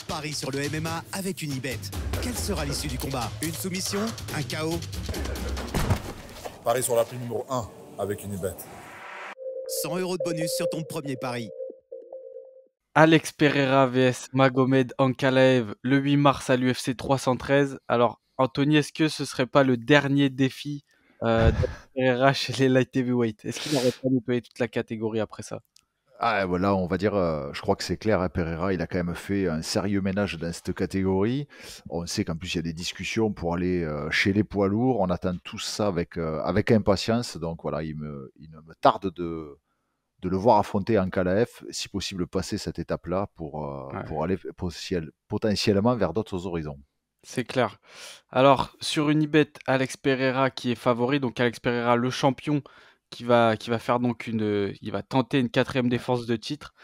Parie sur le MMA avec Unibet. Quelle sera l'issue du combat? Une soumission? Un KO? Parie sur l'appli numéro 1 avec Unibet. 100 € de bonus sur ton premier pari. Alex Pereira vs Magomed Ankalaev le 8 mars à l'UFC 313. Alors, Anthony, est-ce que ce serait pas le dernier défi d'Alex Pereira chez les light heavyweight? Est-ce qu'il n'aurait pas nettoyé toute la catégorie après ça? Ah, voilà, on va dire, je crois que c'est clair, hein, Pereira, il a quand même fait un sérieux ménage dans cette catégorie. On sait qu'en plus, il y a des discussions pour aller chez les poids lourds. On attend tout ça avec impatience. Donc voilà, il ne me tarde de le voir affronter Ankalaev, si possible passer cette étape-là Ouais, pour aller potentiellement vers d'autres horizons. c'est clair. Alors, sur Unibet, Alex Pereira qui est favori, donc Alex Pereira le champion qui va faire donc il va tenter une quatrième défense de titre.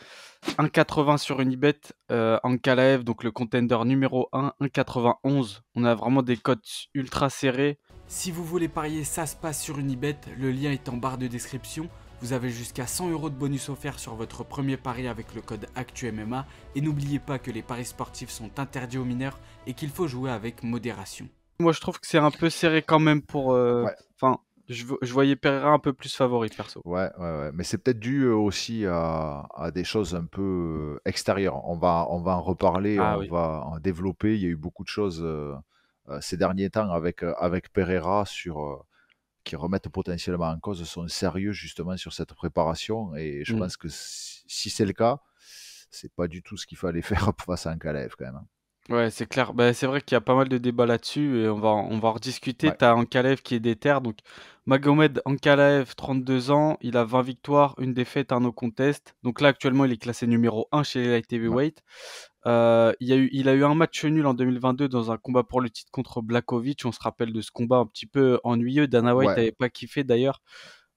1,80 sur Unibet, Ankalaev, donc le contender numéro 1, 1,91. On a vraiment des cotes ultra serrées. Si vous voulez parier, ça se passe sur Unibet, le lien est en barre de description. Vous avez jusqu'à 100 € de bonus offert sur votre premier pari avec le code ActuMMA. Et n'oubliez pas que les paris sportifs sont interdits aux mineurs et qu'il faut jouer avec modération. Moi je trouve que c'est un peu serré quand même pour... Ouais. Enfin, je voyais Pereira un peu plus favori perso. Ouais, ouais, ouais. Mais c'est peut-être dû aussi à des choses un peu extérieures. On va en reparler, Ah on oui. va en développer. Il y a eu beaucoup de choses ces derniers temps avec Pereira qui remettent potentiellement en cause son sérieux justement sur cette préparation. Et je Mm. pense que si c'est le cas, c'est pas du tout ce qu'il fallait faire face à Ankalaev quand même, hein. Ouais, c'est clair. Bah, c'est vrai qu'il y a pas mal de débats là-dessus et on va en rediscuter. Ouais. Tu as Ankalaev qui est déter. Donc, Magomed Ankalaev, 32 ans, il a 20 victoires, une défaite, un no contest. Donc là, actuellement, il est classé numéro 1 chez les light Ouais. heavyweight. Il a eu un match nul en 2022 dans un combat pour le titre contre Blachowicz. On se rappelle de ce combat un petit peu ennuyeux. Dana White Ouais. n'avait pas kiffé d'ailleurs.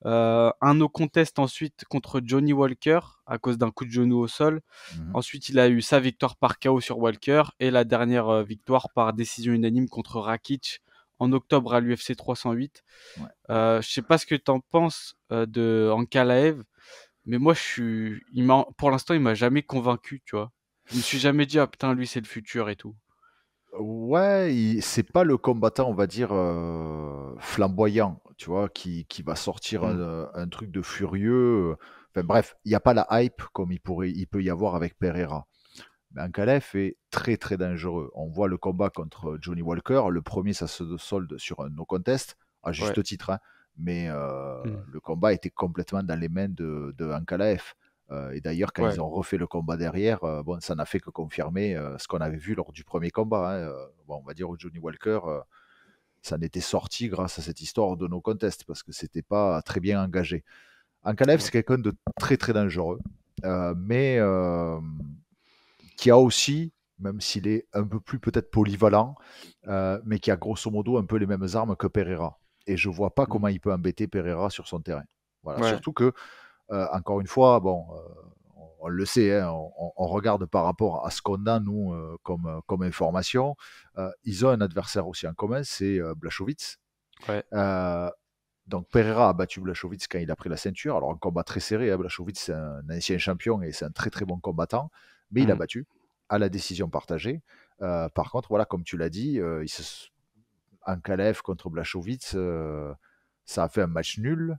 Un no contest ensuite contre Johnny Walker à cause d'un coup de genou au sol. Mhm. Ensuite, il a eu sa victoire par KO sur Walker et la dernière victoire par décision unanime contre Rakic en octobre à l'UFC 308. Ouais. Je sais pas ce que tu en penses de Ankalaev, mais moi, pour l'instant, il m'a jamais convaincu, tu vois. Je me suis jamais dit, ah putain, lui, c'est le futur et tout. Ouais, c'est pas le combattant, on va dire, flamboyant, tu vois, qui va sortir Mm. un truc de furieux. Enfin bref, il n'y a pas la hype comme il peut y avoir avec Pereira. Mais Ankalaev est très très dangereux. On voit le combat contre Johnny Walker. Le premier, ça se solde sur un no contest, à Ouais. juste titre, hein. Mais Mm. le combat était complètement dans les mains de Ankalaev. Et d'ailleurs, quand Ouais. ils ont refait le combat derrière, bon, ça n'a fait que confirmer ce qu'on avait vu lors du premier combat, hein. Bon, on va dire au Johnny Walker, ça n'était sorti grâce à cette histoire de no contest parce que c'était pas très bien engagé. Ankalaev, Ouais. c'est quelqu'un de très très dangereux, mais qui a aussi, même s'il est un peu plus peut-être polyvalent, mais qui a grosso modo un peu les mêmes armes que Pereira. Et je vois pas Mm. comment il peut embêter Pereira sur son terrain. Voilà. Ouais. Surtout que, encore une fois, bon, on le sait, hein, on regarde par rapport à ce qu'on a, nous, comme information. Ils ont un adversaire aussi en commun, c'est Blachowicz. Ouais. Euh, donc Pereira a battu Blachowicz quand il a pris la ceinture. Alors un combat très serré, hein. Blachowicz c'est un ancien champion et c'est un très très bon combattant, mais il a Mm. battu à la décision partagée. Par contre, voilà, comme tu l'as dit, Ankalaev contre Blachowicz, ça a fait un match nul.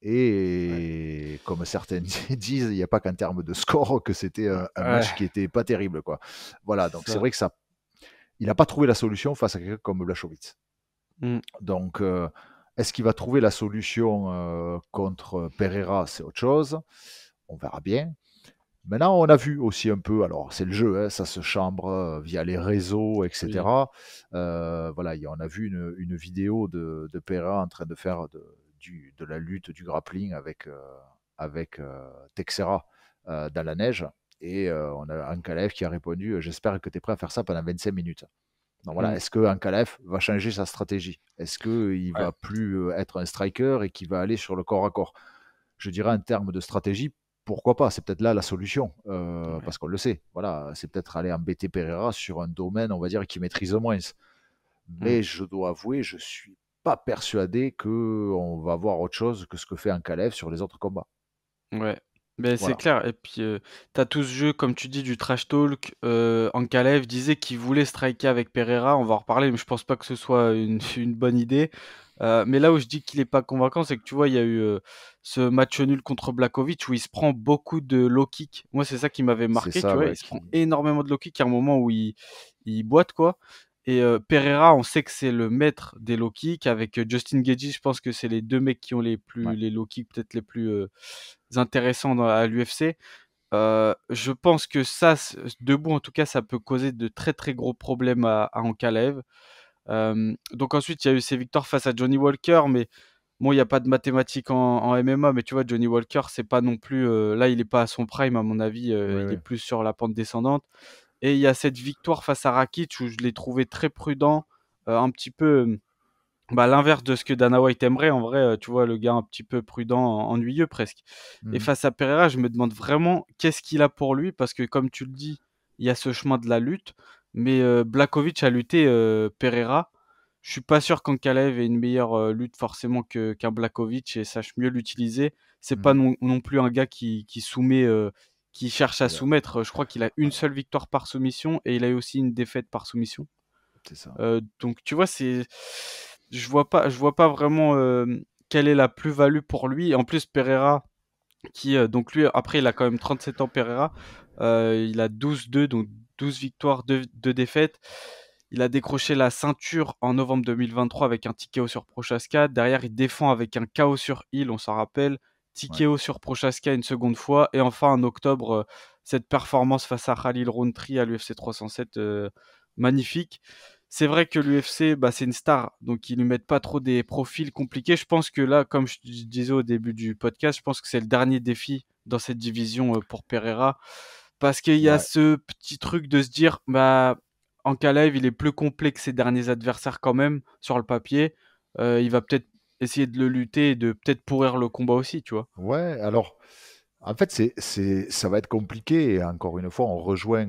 Ouais. Et comme certains disent, il n'y a pas qu'en termes de score que c'était un Ouais. match qui était pas terrible, quoi. Voilà, C'est donc c'est ça. vrai que il n'a pas trouvé la solution face à quelqu'un comme Blachowicz. Mm. Donc, est-ce qu'il va trouver la solution contre Pereira? C'est autre chose. On verra bien. Maintenant, on a vu aussi un peu, alors c'est le jeu, hein, ça se chambre via les réseaux, Oui. etc. Voilà, on a vu une vidéo de Pereira en train de faire de la lutte, du grappling avec Texera dans la neige. Et on a Ankalaev qui a répondu j'espère que tu es prêt à faire ça pendant 25 minutes. Donc voilà, Mm. est-ce que Ankalaev va changer sa stratégie? Est-ce qu'il Ouais. va plus être un striker et qu'il va aller sur le corps à corps? Je dirais en termes de stratégie, pourquoi pas? C'est peut-être là la solution, Ouais. parce qu'on le sait. Voilà, c'est peut-être aller embêter Pereira sur un domaine, on va dire, qu'il maîtrise moins. Mm. Mais je dois avouer, je suis pas persuadé qu'on va voir autre chose que ce que fait Ankalaev sur les autres combats. Ouais. Ben c'est Voilà, clair et puis, tu tout ce jeu, comme tu dis, du trash talk. Ankalaev disait qu'il voulait striker avec Pereira, on va en reparler, mais je pense pas que ce soit une une bonne idée. Mais là où je dis qu'il est pas convaincant, c'est que tu vois, il y a eu, ce match nul contre Blachowicz où il se prend beaucoup de low kick. Moi, c'est ça qui m'avait c'est marqué, tu ça, vois? ouais, Il se prend énormément de low kick. Il y a un moment où il boite, quoi et Pereira, on sait que c'est le maître des low kicks avec, Justin Gaethje, je pense que c'est les 2 mecs qui ont ouais, les low kicks peut-être les plus, intéressants à l'UFC. Je pense que ça, debout en tout cas, ça peut causer de très, très gros problèmes à Ankalaev. Donc ensuite, il y a eu ses victoires face à Johnny Walker, mais bon, il y a pas de mathématiques en MMA, mais tu vois, Johnny Walker, c'est pas non plus, là, il est pas à son prime à mon avis, oui, il est oui. plus sur la pente descendante et il y a cette victoire face à Rakic où je l'ai trouvé très prudent, un petit peu, bah, l'inverse de ce que Dana White aimerait en vrai, tu vois? Le gars un petit peu prudent, ennuyeux presque et Mhm, face à Pereira, je me demande vraiment qu'est-ce qu'il a pour lui? Parce que comme tu le dis, il y a ce chemin de la lutte, mais Blachowicz a lutté, Pereira. Je suis pas sûr qu'Ankalaev ait une meilleure, lutte forcément qu'un Blachowicz et sache mieux l'utiliser. C'est pas mhm. non plus un gars qui soumet, qui cherche à Il a- soumettre. Je crois qu'il a une seule victoire par soumission et il a eu aussi une défaite par soumission. c'est ça. Donc tu vois, c'est je vois pas vraiment, quelle est la plus-value pour lui. En plus Pereira qui, donc lui après il a quand même 37 ans Pereira, il a 12-2 donc 12 victoires, deux défaites. Il a décroché la ceinture en novembre 2023 avec un TKO sur Prochaska. Derrière, il défend avec un KO sur Hill, on s'en rappelle. Ouais. TKO sur Prochaska une seconde fois et enfin en octobre, cette performance face à Khalil Rountree à l'UFC 307, magnifique. C'est vrai que l'UFC, bah, c'est une star, donc ils lui mettent pas trop des profils compliqués. Je pense que là, comme je disais au début du podcast, je pense que c'est le dernier défi dans cette division pour Pereira. Parce qu'il y a Ouais. ce petit truc de se dire, bah, Ankalaev, il est plus complet que ses derniers adversaires quand même, sur le papier. Il va peut-être essayer de le lutter et de peut-être pourrir le combat aussi, tu vois. Ouais, alors, en fait, ça va être compliqué. Et encore une fois, on rejoint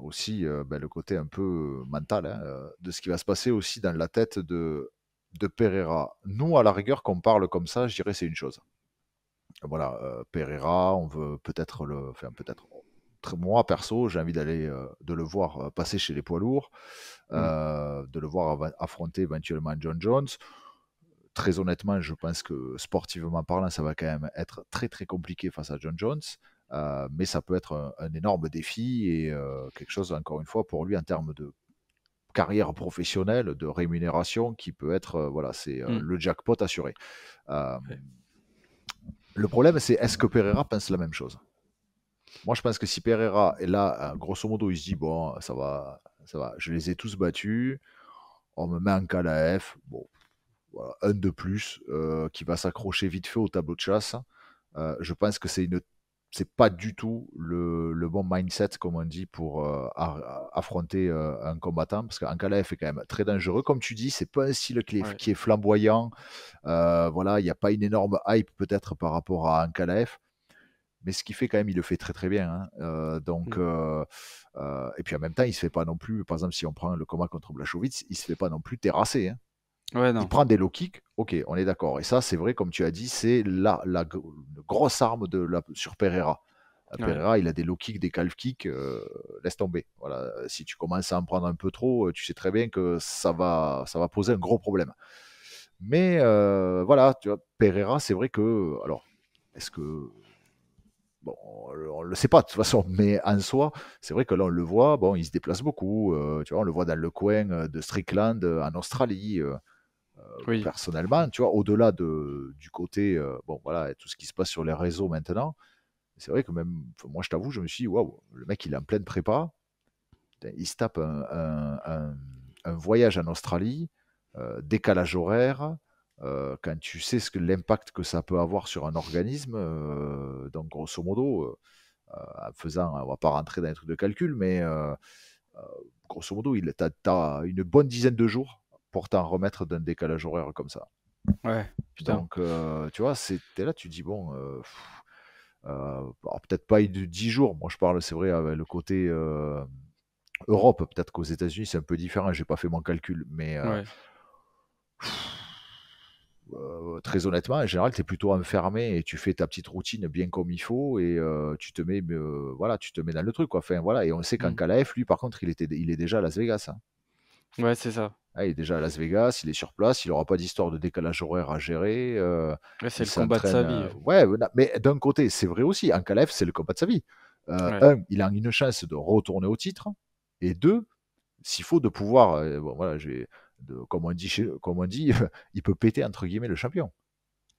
aussi ben, le côté un peu mental hein, de ce qui va se passer aussi dans la tête de Pereira. Nous, à la rigueur, qu'on parle comme ça, je dirais c'est une chose. Voilà, Pereira, on veut peut-être enfin peut-être, moi perso, j'ai envie de le voir passer chez les poids lourds, Mm. de le voir affronter éventuellement John Jones. Très honnêtement, je pense que sportivement parlant, ça va quand même être très très compliqué face à John Jones. Mais ça peut être un énorme défi et quelque chose, encore une fois, pour lui en termes de carrière professionnelle, de rémunération, qui peut être, voilà, c'est Mm. le jackpot assuré. Euh, Ouais. le problème, c'est est-ce que Pereira pense la même chose? Moi, je pense que si Pereira est là, grosso modo, il se dit, bon, ça va, je les ai tous battus, on me met en KLAF, bon, voilà, un de plus qui va s'accrocher vite fait au tableau de chasse. Je pense que c'est pas du tout le bon mindset, comme on dit, pour affronter un combattant, parce qu'Ankalaev est quand même très dangereux. Comme tu dis, c'est pas un style Ouais. qui est flamboyant. Voilà, il n'y a pas une énorme hype peut-être par rapport à Ankalaev, mais ce qu'il fait quand même, il le fait très très bien. Hein. Mm. Et puis en même temps, il se fait pas non plus, par exemple, si on prend le combat contre Blachowicz, il se fait pas non plus terrasser. Hein. Ouais, Il non. prend des low kicks, ok, on est d'accord. Et ça, c'est vrai, comme tu as dit, c'est une grosse arme sur Pereira. Ouais. Pereira, il a des low kicks, des calf kicks, laisse tomber. Voilà. Si tu commences à en prendre un peu trop, tu sais très bien que ça va poser un gros problème. Mais voilà, tu vois, Pereira, c'est vrai que. Alors, est-ce que. Bon, on ne le sait pas de toute façon, mais en soi, c'est vrai que là, on le voit, bon, il se déplace beaucoup. Tu vois, on le voit dans le coin de Strickland, en Australie. Oui. Personnellement, tu vois, au-delà du côté, bon, voilà, tout ce qui se passe sur les réseaux maintenant, c'est vrai que même, enfin, moi, je t'avoue, je me suis dit, waouh, le mec, il est en pleine prépa, putain, il se tape un voyage en Australie, décalage horaire, quand tu sais l'impact que ça peut avoir sur un organisme, donc grosso modo, en faisant, on va pas rentrer dans les trucs de calcul, mais euh, grosso modo, t'as une bonne dizaine de jours pour t'en remettre d'un décalage horaire comme ça. Ouais. Putain. Donc, tu vois, t'es là, tu dis, bon, alors peut-être pas de 10 jours. Moi, je parle, c'est vrai, avec le côté Europe. Peut-être qu'aux États-Unis, c'est un peu différent. J'ai pas fait mon calcul, mais Ouais. très honnêtement, en général, tu es plutôt enfermé et tu fais ta petite routine bien comme il faut et voilà, tu te mets dans le truc, quoi. Enfin, voilà, et on sait Mmh. qu'Ankalaev, lui, par contre, il est déjà à Las Vegas, hein. Ouais, c'est ça. Ah, il est déjà à Las Vegas, il est sur place, il aura pas d'histoire de décalage horaire à gérer. Ouais, c'est Il le combat de sa s'entraîne. vie. Ouais, mais d'un côté, c'est vrai aussi. Ankalaev, c'est le combat de sa vie. Ouais. Il a une chance de retourner au titre. Et deux, s'il faut de pouvoir, bon, voilà, comme on dit, il peut péter entre guillemets le champion.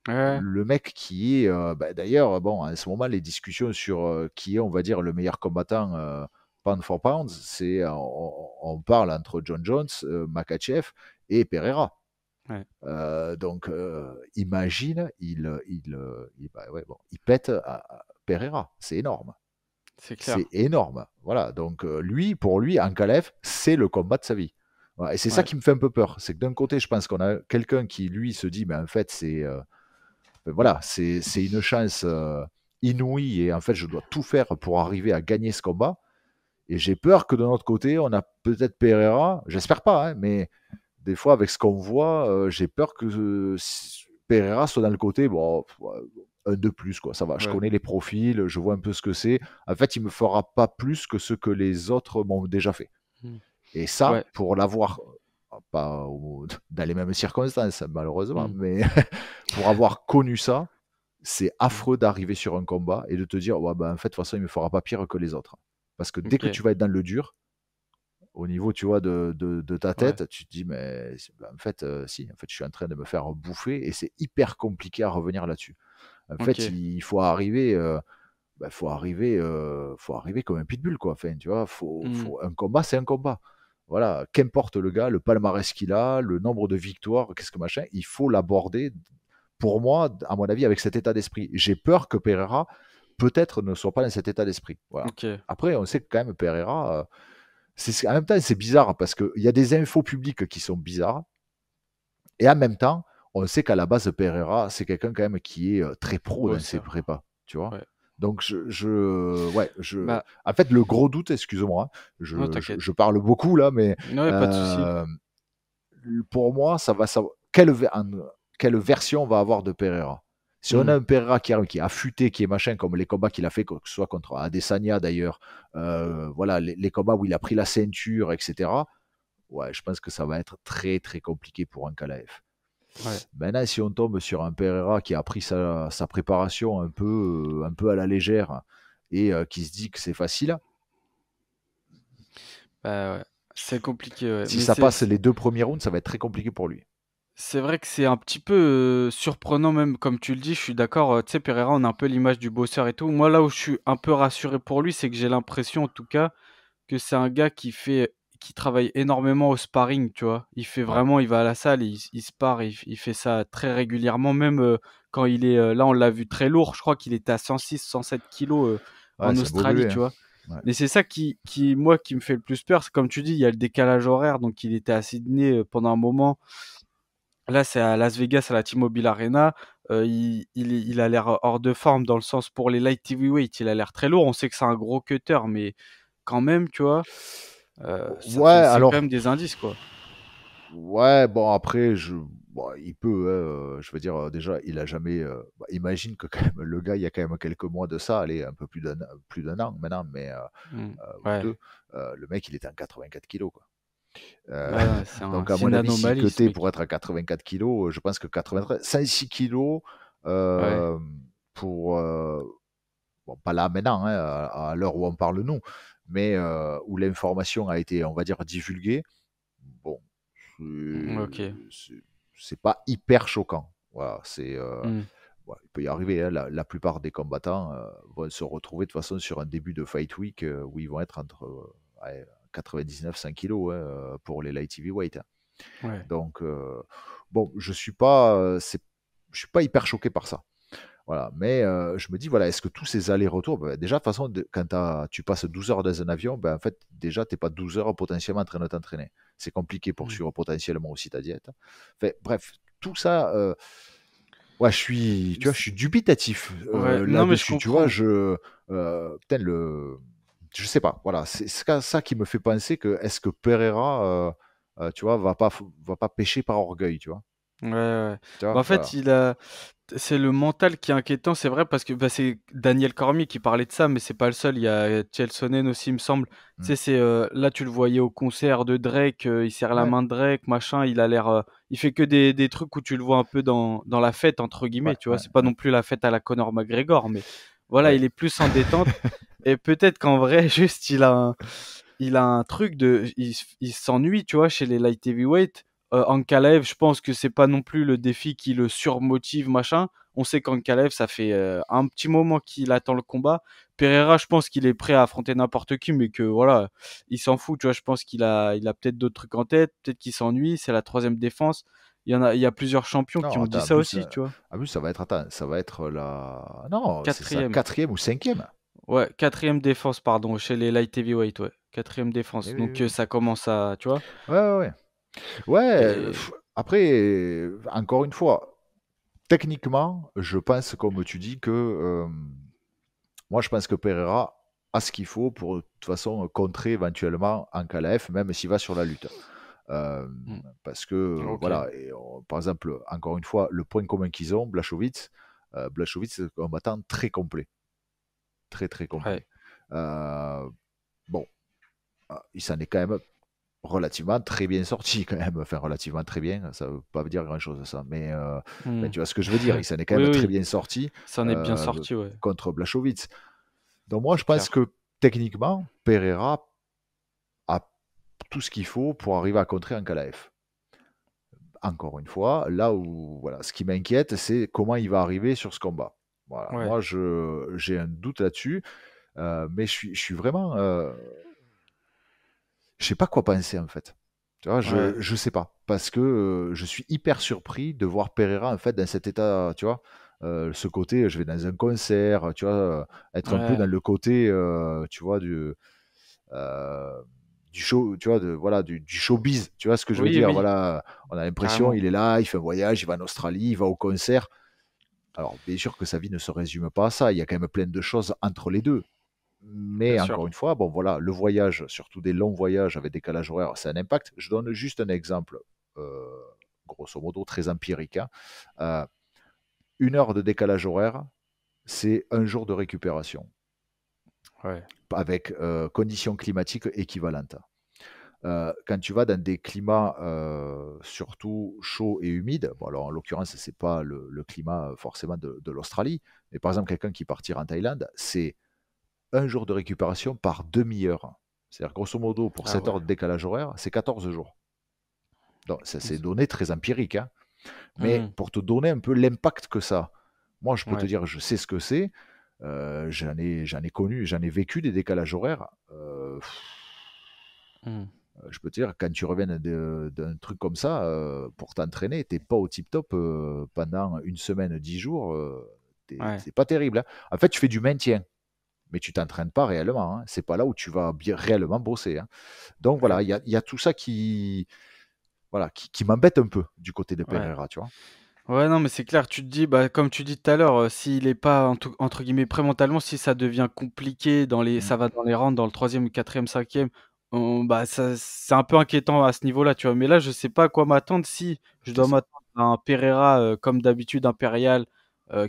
Ouais. Le mec qui est, d'ailleurs, bon, en ce moment, les discussions sur qui est, on va dire, le meilleur combattant pound for pound, on parle entre John Jones, Makhachev et Pereira. Ouais. Donc, imagine, ouais, bon, il pète à Pereira, c'est énorme. C'est clair. C'est énorme. Voilà, donc pour lui, Ankalaev, c'est le combat de sa vie. Voilà, et c'est ça Ouais. qui me fait un peu peur. C'est que d'un côté, je pense qu'on a quelqu'un qui, lui, se dit, mais en fait, voilà, c'est une chance inouïe et en fait, je dois tout faire pour arriver à gagner ce combat. Et j'ai peur que de notre côté, on a peut-être Pereira, j'espère pas, hein, mais des fois, avec ce qu'on voit, j'ai peur que Pereira soit dans le côté, bon, un de plus, quoi. Ça va, je Ouais. connais les profils, je vois un peu ce que c'est. En fait, il me fera pas plus que ce que les autres m'ont déjà fait. Mmh. Et ça, Ouais. pour l'avoir, pas dans les mêmes circonstances, malheureusement, Mmh. mais pour avoir connu ça, c'est affreux d'arriver sur un combat et de te dire, ouais, ben, en fait, de toute façon, il me fera pas pire que les autres. Parce que dès que OK. tu vas être dans le dur, au niveau, tu vois, de ta Ouais. tête, tu te dis, mais en fait, si, en fait, je suis en train de me faire bouffer et c'est hyper compliqué à revenir là-dessus. En fait, OK. il faut arriver, faut arriver comme un pitbull, quoi. Enfin, tu vois, Mmh. un combat, c'est un combat. Voilà, qu'importe le gars, le palmarès qu'il a, le nombre de victoires, qu'est-ce que machin, il faut l'aborder, pour moi, à mon avis, avec cet état d'esprit. J'ai peur que Pereira, peut-être, ne soit pas dans cet état d'esprit. Voilà. OK. Après, on sait que quand même Pereira, en même temps, c'est bizarre parce qu'il y a des infos publiques qui sont bizarres. Et en même temps, on sait qu'à la base, Pereira, c'est quelqu'un quand même qui est très pro dans ses Bosseur. prépas. Tu vois. Ouais. Donc, ouais, Bah, en fait, le gros doute, excuse-moi, hein, non, t'inquiète. je parle beaucoup là, mais Ouais, pas de souci. euh, pour moi, ça va savoir quelle version on va avoir de Pereira. Si on Mmh. a un Pereira qui est affûté, qui est machin, comme les combats qu'il a fait, que ce soit contre Adesanya d'ailleurs, voilà, les combats où il a pris la ceinture, etc. Ouais, je pense que ça va être très très compliqué pour un Ankalaev. Ouais. Maintenant, si on tombe sur un Pereira qui a pris sa préparation un peu à la légère et qui se dit que c'est facile, Bah, ouais. C'est compliqué, ouais. si Mais ça passe les 2 premiers rounds, ça va être très compliqué pour lui. c'est vrai que c'est un petit peu, surprenant même comme tu le dis, je suis d'accord, tu sais Pereira, on a un peu l'image du bosseur et tout. Moi, là où je suis un peu rassuré pour lui, c'est que j'ai l'impression en tout cas que c'est un gars qui travaille énormément au sparring, tu vois? Ouais, Il va à la salle, il spar, il fait ça très régulièrement, même, quand il est, là on l'a vu très lourd, je crois qu'il était à 106-107 kilos, ouais, en c'est un beau Australie, bébé, tu hein. vois? Ouais. Mais c'est ça qui me fait le plus peur, c'est comme tu dis, il y a le décalage horaire, donc il était à Sydney, pendant un moment. Là, c'est à Las Vegas, à la T-Mobile Arena. Il a l'air hors de forme dans le sens pour les light heavyweight, il a l'air très lourd. On sait que c'est un gros cutter, mais quand même, tu vois, ça Ouais, fait c'est quand alors, même des indices, quoi. ouais, bon, après, bon, il peut, hein, je veux dire, déjà, il a jamais. Imagine que quand même, le gars, il y a quand même quelques mois de ça, allez, un peu plus d'un an maintenant, mais, Mmh. ou Ouais. deux, le mec, il était en 84 kilos, quoi. Euh, Ouais, ouais, donc, à c'est mon une avis, s'il anomalie, ce cutait pour mec. être à 84 kilos, je pense que 93, 106 kilos, Ouais, euh, pour. Bon, pas là maintenant, hein, à l'heure où on parle nous, mais où l'information a été, on va dire, divulguée. Bon, OK. c'est pas hyper choquant. Voilà, Mmh. ouais, il peut y arriver, hein, la plupart des combattants vont se retrouver de toute façon sur un début de fight week où ils vont être entre ouais, 99-100 kilos, hein, pour les light heavyweight, hein. Ouais. Donc, bon, je suis pas hyper choqué par ça. Voilà, mais je me dis, voilà, est-ce que tous ces allers-retours, ben, déjà, de toute façon, quand tu passes 12 heures dans un avion, ben, en fait, déjà, tu n'es pas 12 heures potentiellement en train de t'entraîner. C'est compliqué pour Mmh. suivre potentiellement aussi ta diète. Enfin, bref, tout ça, ouais, tu vois, je suis dubitatif Ouais, non, mais je là-dessus. Tu vois, comprends. putain, je sais pas. Voilà, c'est ça qui me fait penser que est-ce que Pereira, tu vois, va pas pêcher par orgueil, tu vois. Ouais, ouais. Tu Bah, vois? en fait, Voilà. c'est le mental qui est inquiétant, c'est vrai, parce que bah, c'est Daniel Cormier qui parlait de ça, mais c'est pas le seul. Il y a Chael Sonnen aussi, il me semble. Tu Mmh. sais, là, tu le voyais au concert de Drake, il serre la Ouais, main de Drake, machin. Il a l'air, il fait que des trucs où tu le vois un peu dans la fête, entre ouais, guillemets, tu vois. ouais, C'est pas ouais, non plus la fête à la Conor McGregor, mais voilà, ouais. il est plus en détente. Et peut-être qu'en vrai, juste, il a un truc il s'ennuie, tu vois, chez les light heavyweight. Ankalaev, je pense que c'est pas non plus le défi qui le surmotive, machin. On sait qu'Ankalaev, ça fait un petit moment qu'il attend le combat. Pereira, je pense qu'il est prêt à affronter n'importe qui, mais que voilà, il s'en fout, tu vois. Je pense qu'il a peut-être d'autres trucs en tête, peut-être qu'il s'ennuie. C'est la troisième défense. Il y a plusieurs champions qui Non, ont dit attends, ça aussi, tu vois. en plus, ça va être, attends, ça va être la, non, c'est sa Quatrième. quatrième ou cinquième. Ouais, quatrième défense, pardon, chez les light heavyweight, ouais. Quatrième Oui, défense. oui, Donc oui. ça commence à, tu vois. Ouais, ouais, ouais. Ouais, Et après, encore une fois, techniquement, je pense, comme tu dis, que moi, je pense que Pereira a ce qu'il faut pour, de toute façon, contrer éventuellement Ankalaev, même s'il va sur la lutte. Euh, hmm, Parce que, ok. voilà, par exemple, encore une fois, le point commun qu'ils ont, Blachowicz, c'est un combattant très complet. Très, très Ouais. complet. Euh, bon, il s'en est quand même relativement très bien sorti, quand même. Enfin, relativement très bien, ça veut pas dire grand-chose, ça. Mais Hmm. tu vois ce que je veux dire, il s'en est quand Oui, même très oui, bien sorti ça en est bien sorti, ouais, contre Blachowicz. Donc moi, je c'est pense clair. que techniquement, Pereira a tout ce qu'il faut pour arriver à contrer Ankalaev. Encore une fois, là où, voilà, ce qui m'inquiète, c'est comment il va arriver sur ce combat. Voilà, Ouais, moi, j'ai un doute là-dessus, mais je suis vraiment, je sais pas quoi penser en fait. Tu vois, ouais, je sais pas parce que je suis hyper surpris de voir Pereira en fait dans cet état, tu vois. Ce côté, je vais dans un concert, tu vois, être un peu dans ouais, le côté, tu vois, euh, du show, tu vois, voilà, du showbiz, tu vois ce que je veux oui, dire. oui, Voilà, on a l'impression, carrément. il est là, il fait un voyage, il va en Australie, il va au concert. Alors, bien sûr que sa vie ne se résume pas à ça, il y a quand même plein de choses entre les deux. Bien Mais sûr. encore une fois, bon voilà, le voyage, surtout des longs voyages avec décalage horaire, c'est un impact. Je donne juste un exemple, euh, grosso modo très empirique, hein. Euh, 1 heure de décalage horaire, c'est un jour de récupération, Ouais, avec conditions climatiques équivalentes. Quand tu vas dans des climats surtout chauds et humides, bon alors en l'occurrence c'est pas le climat forcément de l'Australie, mais par exemple quelqu'un qui partira en Thaïlande, c'est un jour de récupération par demi-heure. C'est-à-dire, grosso modo, pour ah 7 ouais. heures de décalage horaire, c'est 14 jours. Donc, ça, c'est donné très empirique, hein. Mais Hmm, pour te donner un peu l'impact que ça, moi, je peux te ouais. dire, je sais ce que c'est. J'en ai connu, j'en ai vécu des décalages horaires. Hmm, Je peux te dire, quand tu reviens d'un truc comme ça, pour t'entraîner, t'es pas au tip top pendant une semaine, 10 jours. ouais, C'est pas terrible, hein. En fait, tu fais du maintien, mais tu t'entraînes pas réellement, hein. C'est pas là où tu vas bien, réellement bosser, hein. Donc ouais, voilà, il y a tout ça voilà, qui m'embête un peu du côté de ouais. Pereira, tu vois. Ouais, non, mais c'est clair, tu te dis, bah, comme tu dis tout à l'heure, s'il est pas entre guillemets prêt mentalement, si ça devient compliqué Mm. ça va dans les rounds, dans le troisième, quatrième, cinquième, bah, ça, c'est un peu inquiétant à ce niveau-là, tu vois. Mais là, je sais pas à quoi m'attendre. Si je C'est dois ça. m'attendre à un Pereira, comme d'habitude, impérial,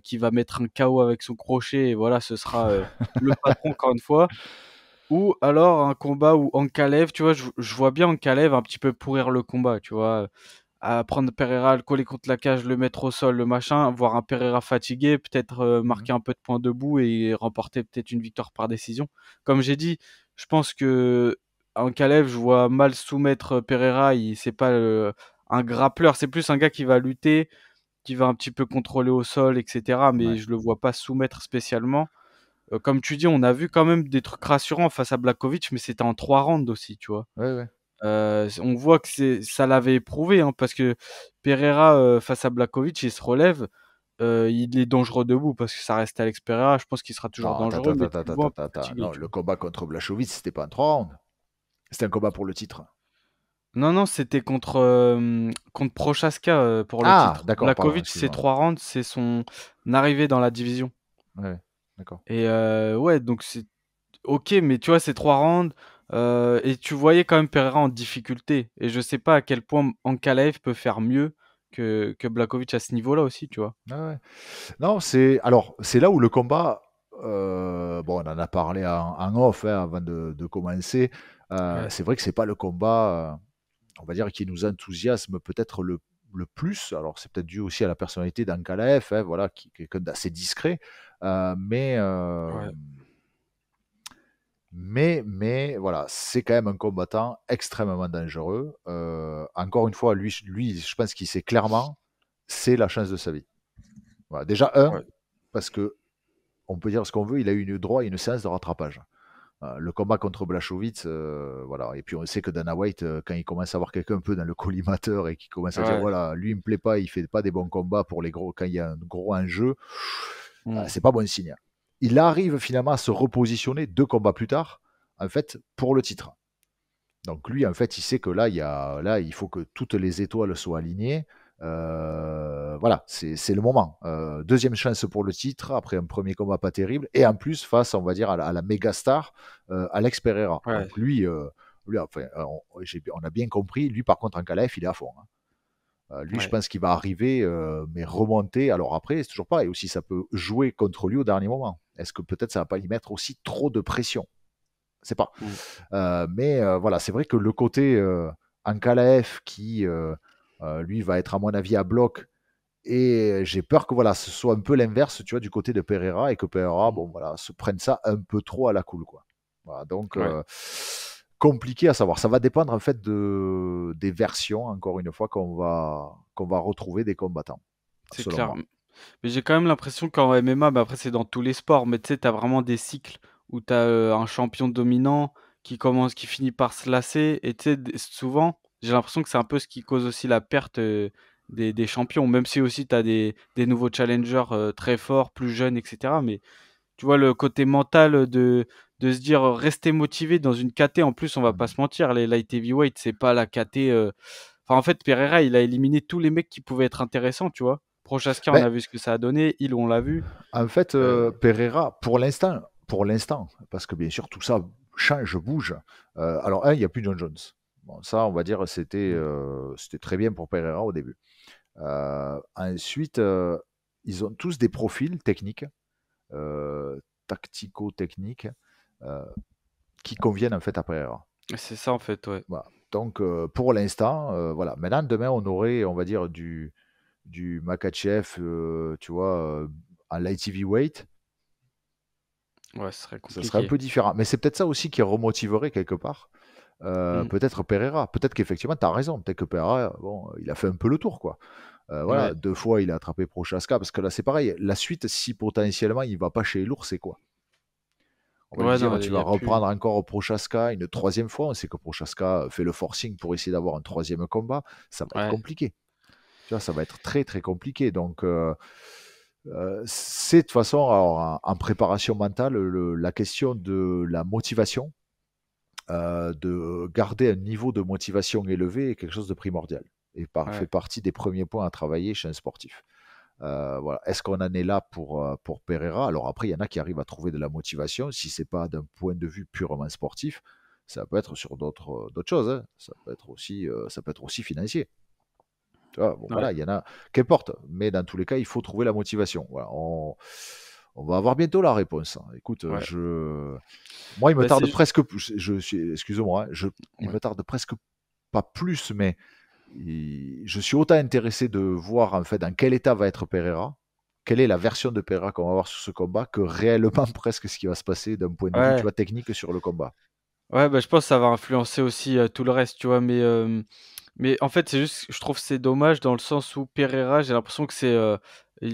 qui va mettre un KO avec son crochet, et voilà, ce sera le patron encore une fois. Ou alors un combat où Ankalaev, tu vois, je vois bien Ankalaev un petit peu pourrir le combat, tu vois, à prendre Pereira, le coller contre la cage, le mettre au sol, le machin, voir un Pereira fatigué, peut-être Mhm. marquer un peu de points debout et remporter peut-être une victoire par décision. Comme j'ai dit, je pense que Ankalaev, je vois mal soumettre Pereira, c'est pas un grappleur, c'est plus un gars qui va lutter, qui va un petit peu contrôler au sol, etc. Mais Ouais, je le vois pas soumettre spécialement. Comme tu dis, on a vu quand même des trucs rassurants face à Blachowicz, mais c'était en 3 rounds aussi, tu vois? ouais, ouais. On voit que ça l'avait éprouvé, hein, parce que Pereira, face à Blachowicz, il se relève, il est dangereux debout parce que ça reste Alex Pereira. Je pense qu'il sera toujours Non, dangereux, mais tu le vois un peu fatigué, Non, tu le vois? combat contre Blachowicz, c'était pas en 3 rounds. C'était un combat pour le titre. Non, non, c'était contre Prochaska, pour le Ah, titre. d'accord, pardon, Blachowicz, c'est excuse-moi. 3 rounds, c'est son arrivée dans la division Ouais, d'accord. et ouais, donc c'est OK, mais tu vois, c'est 3 rounds, et tu voyais quand même Pereira en difficulté et je sais pas à quel point Ankalaev peut faire mieux que Blachowicz à ce niveau-là aussi, tu vois. Ouais, ouais. Non, c'est là où le combat, bon, on en a parlé en off hein, avant de commencer. Ouais, C'est vrai que c'est pas le combat, on va dire, qui nous enthousiasme peut-être le plus. Alors, c'est peut-être dû aussi à la personnalité d'Ankalaev, hein, voilà, qui est quelqu'un d'assez discret. Euh, mais, euh, ouais, mais voilà, c'est quand même un combattant extrêmement dangereux. Encore une fois, lui, je pense qu'il sait clairement, c'est la chance de sa vie. Voilà. Déjà, ouais, parce que on peut dire ce qu'on veut, il a eu droit à une séance de rattrapage. Le combat contre Blachowicz, voilà. Et puis on sait que Dana White, quand il commence à avoir quelqu'un un peu dans le collimateur et qui commence à dire ouais. voilà, lui il me plaît pas, il fait pas des bons combats pour les gros quand il y a un gros enjeu, Hmm. c'est pas bon signe. Il arrive finalement à se repositionner 2 combats plus tard, en fait, pour le titre. Donc lui, en fait, il sait que là, il faut que toutes les étoiles soient alignées. Voilà, c'est le moment. Deuxième chance pour le titre, après un premier combat pas terrible, et en plus face, on va dire, à la méga star, Alex Pereira. Ouais, Donc lui enfin, on a bien compris, lui par contre en Calaf, il est à fond. Hein. Lui, je ouais. pense qu'il va arriver, mais remonter. Alors après, c'est toujours pareil, aussi ça peut jouer contre lui au dernier moment. Est-ce que peut-être ça va pas lui mettre aussi trop de pression? C'est pas. Hmm. Mais voilà, c'est vrai que le côté Ankalaev qui, lui, va être à mon avis à bloc. Et j'ai peur que voilà, ce soit un peu l'inverse, tu vois, du côté de Pereira et que Pereira, Hmm. bon voilà, se prenne ça un peu trop à la cool, quoi. Voilà, donc Ouais, compliqué à savoir. Ça va dépendre en fait des versions, encore une fois, qu'on va retrouver des combattants, c'est selon clair. moi. Mais j'ai quand même l'impression qu'en MMA, mais après c'est dans tous les sports, mais tu sais, t'as vraiment des cycles où t'as un champion dominant qui finit par se lasser, et tu sais, souvent, j'ai l'impression que c'est un peu ce qui cause aussi la perte des champions, même si aussi t'as des nouveaux challengers très forts, plus jeunes, etc. Mais tu vois, le côté mental de se dire rester motivé dans une KT, en plus, on va pas se mentir, les light heavyweight, c'est pas la KT. Enfin, en fait, Pereira, il a éliminé tous les mecs qui pouvaient être intéressants, tu vois. Prochaska, on Ben, a vu ce que ça a donné. Il, on l'a vu. en fait, Euh, Pereira, pour l'instant, parce que bien sûr tout ça change, bouge. Alors il n'y a plus John Jones. Bon, ça, on va dire, c'était très bien pour Pereira au début. Ensuite, ils ont tous des profils techniques, tactico-techniques, euh, qui conviennent en fait à Pereira. c'est ça, en fait, ouais. Voilà. Donc pour l'instant, voilà. Maintenant, demain, on aurait, on va dire, du Makachev, tu vois, en light heavyweight. Ouais, ce serait Ça serait un compliqué. peu différent. Mais c'est peut-être ça aussi qui remotiverait quelque part. Mm. Peut-être Pereira. Peut-être qu'effectivement, tu as raison. Peut-être que Pereira, bon, il a fait un peu le tour, quoi. Voilà, Ouais. 2 fois, il a attrapé Prochaska. Parce que là, c'est pareil. La suite, si potentiellement il va pas chez Lourd, c'est quoi? On va lui Ouais, non, dire, tu il y vas a plus. reprendre encore Prochaska une 3e fois. On sait que Prochaska fait le forcing pour essayer d'avoir un 3e combat. Ça va être Ouais. compliqué. Tu vois, ça va être très, très compliqué. Donc, c'est de toute façon, alors, en préparation mentale, la question de la motivation, de garder un niveau de motivation élevé est quelque chose de primordial et fait Ouais. partie des premiers points à travailler chez un sportif. Voilà. Est-ce qu'on en est là pour Pereira? Alors après, il y en a qui arrivent à trouver de la motivation. Si c'est pas d'un point de vue purement sportif, ça peut être sur d'autres choses. Hein. Ça peut être aussi financier. Tu vois, bon, Ouais. voilà, il y en a, qu'importe. Mais dans tous les cas, il faut trouver la motivation. Voilà, on va avoir bientôt la réponse. Hein. Écoute, Ouais. moi, il me Bah, c'est tarde ju- presque plus. Excuse-moi, hein, il ouais. me tarde presque pas plus, mais je suis autant intéressé de voir en fait dans quel état va être Pereira, quelle est la version de Pereira qu'on va avoir sur ce combat, que réellement presque ce qui va se passer d'un point de vue, tu Ouais. vois, technique sur le combat. Ouais, bah, je pense que ça va influencer aussi tout le reste, tu vois. Mais en fait, c'est juste, je trouve que c'est dommage dans le sens où Pereira, j'ai l'impression que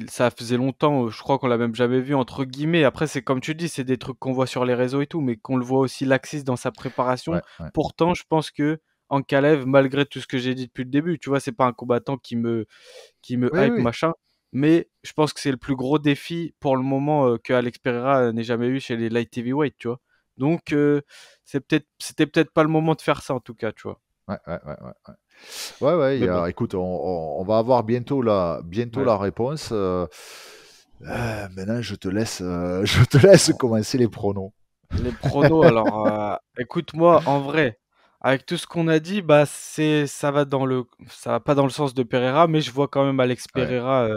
ça faisait longtemps, je crois qu'on l'a même jamais vu, entre guillemets. Après, c'est comme tu dis, c'est des trucs qu'on voit sur les réseaux et tout, mais qu'on le voit aussi laxiste dans sa préparation. Ouais, ouais. Pourtant, je pense que Ankalaev, malgré tout ce que j'ai dit depuis le début, tu vois, c'est pas un combattant qui me Oui, hype, oui. machin. Mais je pense que c'est le plus gros défi pour le moment que Alex Pereira n'ait jamais eu chez les light heavyweight, tu vois. Donc, c'était peut-être pas le moment de faire ça en tout cas, tu vois. Ouais, ouais, ouais, ouais, ouais. Ouais, ouais, Mais bon, écoute, on va avoir bientôt ouais. la réponse. Maintenant, je te laisse Bon, commencer les pronos. les pronos, alors, écoute-moi, en vrai, Avec tout ce qu'on a dit, bah ça va pas dans le sens de Pereira, mais je vois quand même Alex Ouais, Pereira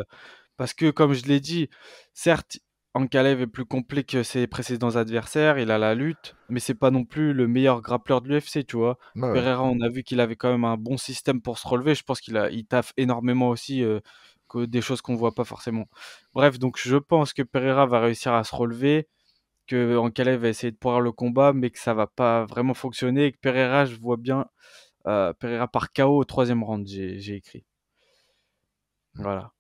parce que comme je l'ai dit, certes, Ankalaev est plus complet que ses précédents adversaires, il a la lutte, mais c'est pas non plus le meilleur grappleur de l'UFC, tu vois. ouais, ouais. Pereira, on a vu qu'il avait quand même un bon système pour se relever. Je pense il taffe énormément aussi que des choses qu'on voit pas forcément. Bref, donc je pense que Pereira va réussir à se relever que Ankalaev va essayer de pourrir le combat, mais que ça va pas vraiment fonctionner. Et que Pereira, je vois bien Pereira par KO au troisième round, j'ai écrit. Voilà.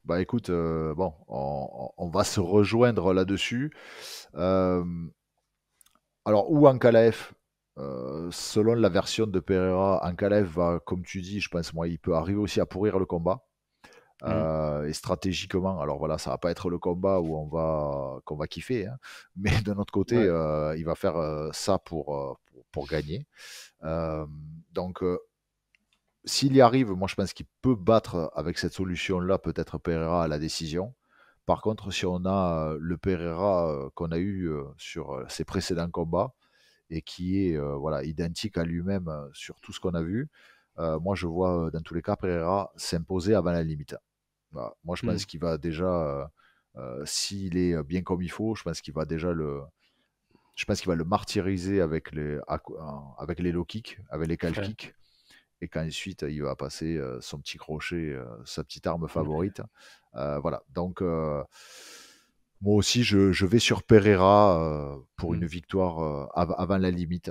Bah écoute, bon, on va se rejoindre là-dessus. Euh, alors, où Ankalaev, selon la version de Pereira, Ankalaev va, comme tu dis, je pense, moi, il peut arriver aussi à pourrir le combat. Mm. Et stratégiquement, alors voilà, ça va pas être le combat où qu'on va kiffer, hein, mais d'un autre côté, Ouais. il va faire ça pour gagner. Euh, donc, s'il y arrive, moi je pense qu'il peut battre avec cette solution-là peut-être Pereira à la décision. Par contre, si on a le Pereira qu'on a eu sur ses précédents combats et qui est voilà, identique à lui-même sur tout ce qu'on a vu, moi je vois dans tous les cas Pereira s'imposer avant la limite. Voilà. Moi je Mm. pense qu'il va déjà, s'il est bien comme il faut, je pense qu'il va déjà je pense qu'il va le martyriser avec les low kicks, avec les cal Ouais. kicks et qu'ensuite il va passer son petit crochet, sa petite arme Ouais. favorite. Voilà, donc moi aussi je vais sur Pereira pour une Mm. victoire avant la limite.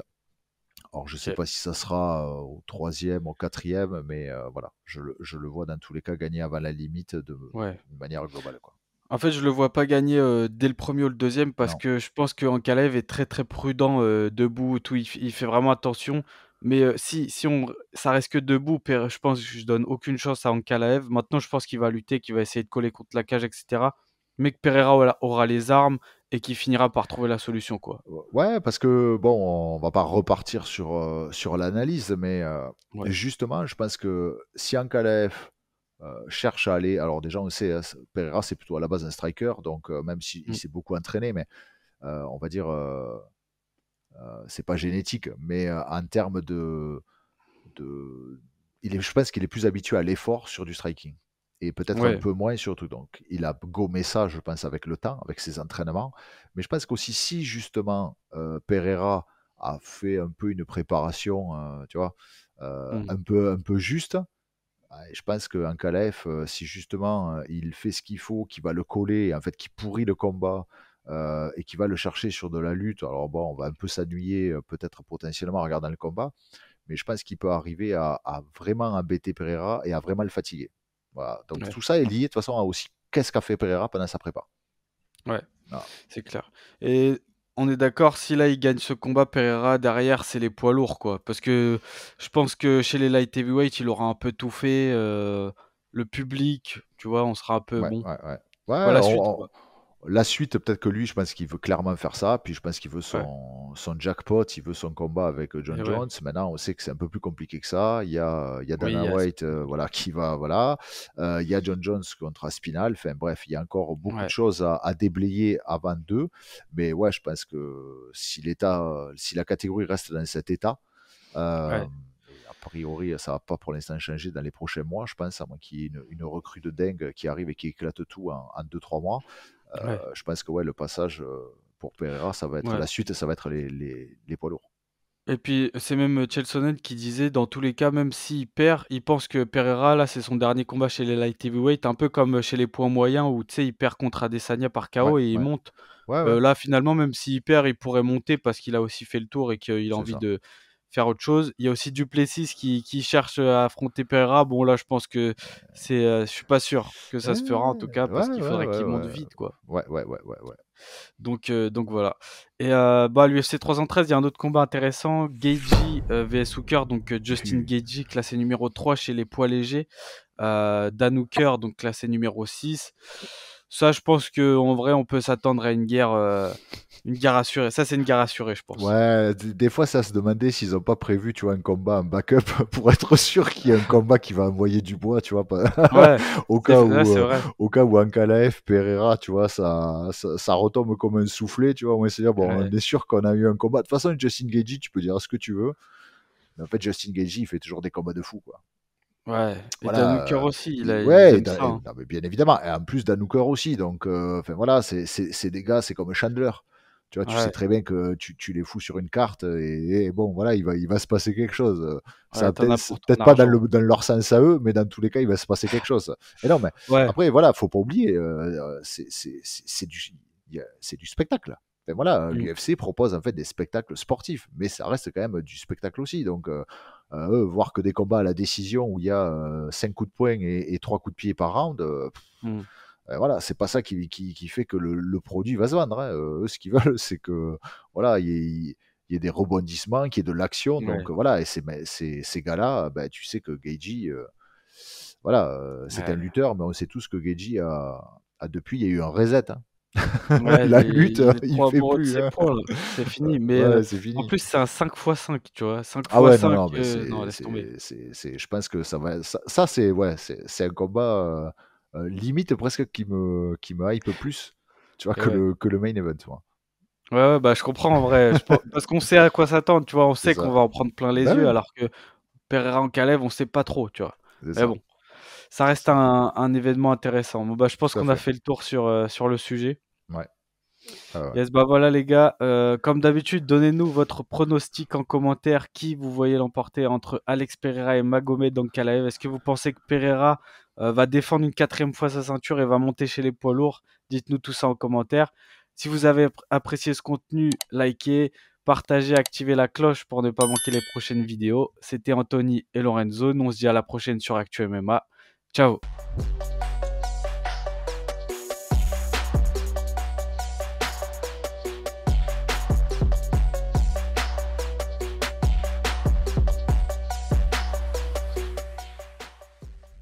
Alors je sais Ok. pas si ça sera au troisième, au quatrième, mais voilà, je le vois dans tous les cas gagner avant la limite Ouais. d'une manière globale. Quoi. En fait, je le vois pas gagner dès le premier ou le deuxième parce Non, que je pense que Ankalaev est très très prudent debout, tout. Il fait vraiment attention. Mais ça reste que debout, je pense que je donne aucune chance à Ankalaev. Maintenant, je pense qu'il va lutter, qu'il va essayer de coller contre la cage, etc. Mais que Pereira aura les armes et qu'il finira par trouver la solution, quoi. ouais, parce que bon, on va pas repartir sur l'analyse, mais Ouais. justement, je pense que si Ankalaev cherche à aller, alors déjà on sait, hein, Pereira c'est plutôt à la base un striker, donc même s'il Mm. s'est beaucoup entraîné, mais on va dire c'est pas génétique, mais en termes de je pense qu'il est plus habitué à l'effort sur du striking et peut-être un Ouais. peu moins sur tout. Donc, il a gommé ça, je pense, avec le temps, avec ses entraînements. Mais je pense qu'aussi, si justement Pereira a fait un peu une préparation, tu vois, Mm. un peu juste, je pense qu'en Calais, si justement il fait ce qu'il faut, qu'il va le coller, en fait, qui pourrit le combat et qui va le chercher sur de la lutte, alors bon, on va un peu s'ennuyer peut-être potentiellement en regardant le combat, mais je pense qu'il peut arriver à vraiment embêter Pereira et à vraiment le fatiguer. Voilà. Donc Ouais. tout ça est lié de toute façon à aussi qu'est-ce qu'a fait Pereira pendant sa prépa. Ouais. Voilà. C'est clair. Et on est d'accord, si là il gagne ce combat, Pereira, derrière, c'est les poids lourds, quoi. Parce que je pense que chez les light heavyweight, il aura un peu tout fait. Le public, tu vois, on sera un peu Ouais, bon. ouais, ouais. Quoi, Ouais, la suite, quoi. la suite, peut-être que lui, je pense qu'il veut clairement faire ça. Puis je pense qu'il veut Ouais. son jackpot, il veut son combat avec Et John ouais. Jones. Maintenant, on sait que c'est un peu plus compliqué que ça. Il y a Oui, Dana c'est White, plus voilà, compliqué. qui va, voilà. Il y a John Jones contre Aspinal. Enfin bref, il y a encore beaucoup de Ouais. choses à déblayer avant d'eux. Mais ouais, je pense que si la catégorie reste dans cet état, Ouais. et a priori, ça va pas pour l'instant changer dans les prochains mois, je pense, à moins qu'il y ait une recrue de dingue qui arrive et qui éclate tout en 2-3 mois. Ouais. Je pense que ouais, le passage pour Pereira, ça va être Ouais. la suite, ça va être les poids lourds. Et puis, c'est même Chelsonen qui disait, dans tous les cas, même s'il perd, il pense que Pereira, là, c'est son dernier combat chez les light heavyweight, un peu comme chez les poids moyens où, tu sais, il perd contre Adesanya par Ouais, KO et il ouais, monte. ouais, ouais, Là, finalement, même s'il perd, il pourrait monter parce qu'il a aussi fait le tour et qu'il a c'est envie ça. de faire autre chose. Il y a aussi Duplessis qui cherche à affronter Pereira. Bon, là, je pense que je suis pas sûr que Ouais, ça se fera en tout cas ouais, parce qu'il ouais, faudrait ouais, qu'il monte ouais. vite, quoi. Ouais, ouais, ouais, ouais, ouais. Donc voilà. Et bah, l'UFC 313, il y a un autre combat intéressant. Gaethje vs Hooker. Donc Justin Gaethje, classé numéro 3 chez les poids légers. Dan Hooker, donc classé numéro 6. Ça, je pense qu'en vrai, on peut s'attendre à une guerre assurée. Ça, c'est une guerre assurée, je pense. Ouais, des fois, ça se demandait s'ils n'ont pas prévu, tu vois, un combat, un backup, pour être sûr qu'il y ait un combat qui va envoyer du bois, tu vois, Ouais, là, c'est euh, vrai. au cas où Ankalaev, Pereira, tu vois, ça retombe comme un soufflet, tu vois, on va se dire, bon, on Ouais. est sûr qu'on a eu un combat. De toute façon, Justin Gaethje, tu peux dire ce que tu veux. Mais en fait, Justin Gaethje, il fait toujours des combats de fou, quoi. Ouais, et Dan Hooker Voilà, aussi, il ouais, aime ça, hein. non, mais bien évidemment. Et en plus, Dan Hooker aussi. Donc, enfin voilà, c'est des gars, c'est comme Chandler. Tu vois, tu sais Ouais, très bien que tu les fous sur une carte et bon, voilà, il va se passer quelque chose. Ça ouais, va t'en as c'est pour ton peut-être pas dans, argent. dans leur sens à eux, mais dans tous les cas, il va se passer quelque chose. Et non, mais Ouais, après, voilà, faut pas oublier, c'est du spectacle. Enfin, voilà, mmh, l'UFC propose en fait des spectacles sportifs, mais ça reste quand même du spectacle aussi. Donc, eux, voir que des combats à la décision où il y a 5 coups de poing et 3 coups de pied par round, mmh, voilà, c'est pas ça qui fait que le produit va se vendre, hein. Eux, ce qu'ils veulent, c'est que voilà, il y ait des rebondissements, qu'il y ait de l'action. ouais, Donc voilà, et ces gars-là, ben, tu sais que Gaethje, voilà, c'est un ouais, lutteur, mais on sait tous que Gaethje a depuis, il y a eu un reset, hein. ouais, La lutte, il est il trop fait amoureux de plus, ses hein. points, là. C'est fini, mais Ouais, c'est en fini. plus, c'est un 5x5, tu vois? Cinq Ah fois ouais, non, cinq, non, mais non, laisse tomber. je pense que ça va, ça c'est, ouais, c'est un combat limite presque qui me hype plus, tu vois, Et ouais. que le main event, moi. Ouais, ouais, bah, je comprends en vrai, parce qu'on sait à quoi s'attendre, tu vois? On C'est sait qu'on ça. va en prendre plein les Bah yeux, oui, alors que Pereira en Calais, on sait pas trop, tu vois? c'est Mais ça. bon, ça reste un événement intéressant. Bon, bah, je pense Tout à qu'on a fait. fait le tour sur le sujet. Ouais. Ouais, ouais. Yes, bah, voilà les gars, comme d'habitude, donnez-nous votre pronostic en commentaire. Qui vous voyez l'emporter entre Alex Pereira et Magomed Ankalaev? Est-ce que vous pensez que Pereira, va défendre une 4e fois sa ceinture et va monter chez les poids lourds? Dites-nous tout ça en commentaire. Si vous avez apprécié ce contenu, likez, partagez, activez la cloche pour ne pas manquer les prochaines vidéos. C'était Anthony et Lorenzo. Nous on se dit à la prochaine sur Actu MMA. Ciao!